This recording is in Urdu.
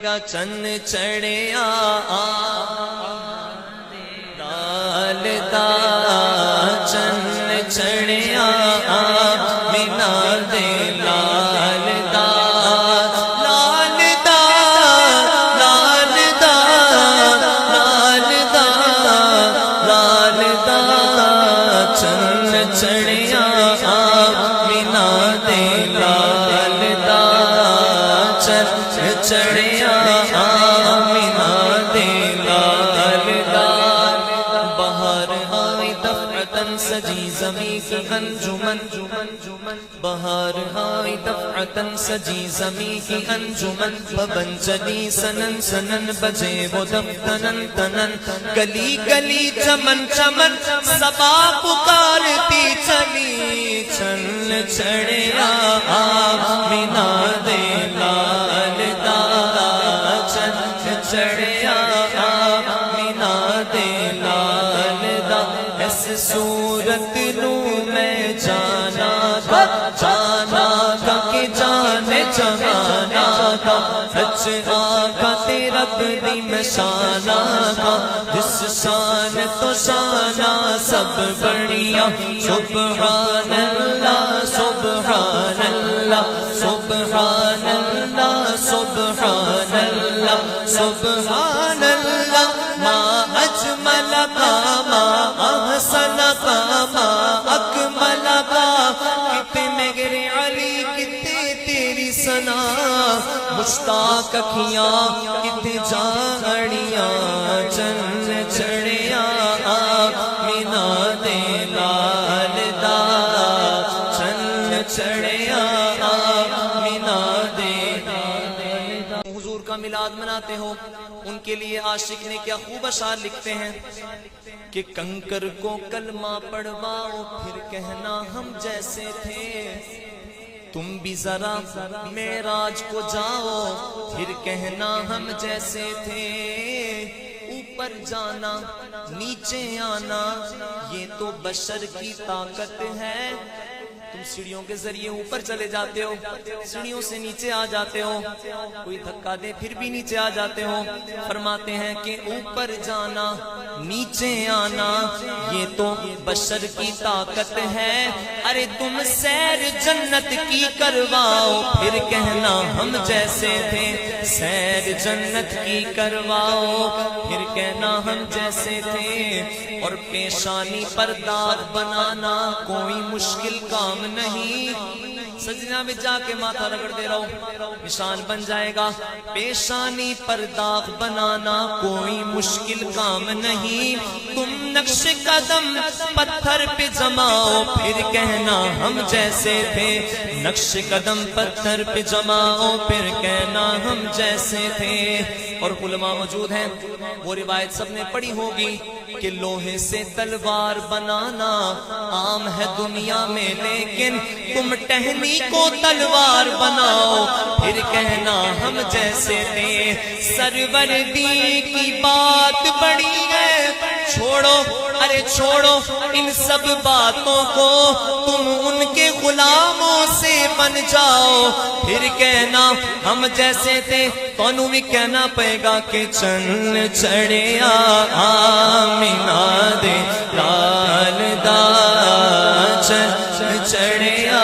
چن چڑیا لال دا چن چڑیا مینا دے لال دا لال دا لال دا لال دا لال دا چن چڑیا مینا دے لال دا چن چڑیا سجی زمیں کی انجمن بہار آئی دفعتن سجی زمیں کی انجمن ببن چلی سنن سنن بجے وہ دف تنن تنن گلی گلی چمن چمن صبا پکارتی چلی چن چڑیا مینا دے لال دا چن چڑیا مینا دے لال دا اس صورت نو میں جانا تھا کہ جانے جہانا تھا سچ آقا تیرا بدی میں شانا تھا جس شان تو شانا سب بڑھیا سبحان اللہ سبحان اللہ سبحان اللہ سبحان اللہ سبحان اللہ ما اجمل کا ما احسن کا ما اکمل کا کتنے گرے علی کتنے تیری ثنا مشتاق اکھیاں کتنے جاڑیاں چن چڑیا مینا دے لال دا چن چڑیا مینا دے حضور کا میلاد مناتے ہو ان کے لیے عاشق نے کیا خوب اشعار لکھتے ہیں کہ کنکر کو کلمہ پڑھواؤ پھر کہنا ہم جیسے تھے تم بھی ذرا معراج کو جاؤ پھر کہنا ہم جیسے تھے اوپر جانا نیچے آنا یہ تو بشر کی طاقت ہے تم سیڑھیوں کے ذریعے اوپر چلے جاتے ہو سیڑھیوں سے نیچے آ جاتے ہو کوئی دھکا دے پھر بھی نیچے آ جاتے ہو فرماتے ہیں کہ اوپر جانا نیچے آنا یہ تو بشر کی طاقت ہے ارے تم سیر جنت کی کرواؤ پھر کہنا ہم جیسے تھے سیر جنت کی کرواؤ پھر کہنا ہم جیسے تھے اور پیشانی پر داغ بنانا کوئی مشکل کام نہیں سجدہ میں جا کے ماتھا رگڑ دے رہو نشان بن جائے گا پیشانی پر داغ بنانا کوئی مشکل کام نہیں تم نقش قدم پتھر پہ جماؤ پھر کہنا ہم جیسے تھے نقش قدم پتھر پہ جماؤ پھر کہنا ہم جیسے تھے اور علماء موجود ہیں وہ روایت سب نے پڑھی ہوگی کہ لوہے سے تلوار بنانا عام ہے دنیا میں لیکن تم ٹہنی کو تلوار بناؤ پھر کہنا ہم جیسے تھے سروردی کی بات بڑی ہے چھوڑو ارے چھوڑو ان سب باتوں کو تم ان کے غلاموں سے بن جاؤ پھر کہنا ہم جیسے تھے تو انہوں بھی کہنا پڑے گا کہ چن چڑیا مینا دے لال دا چن چڑیا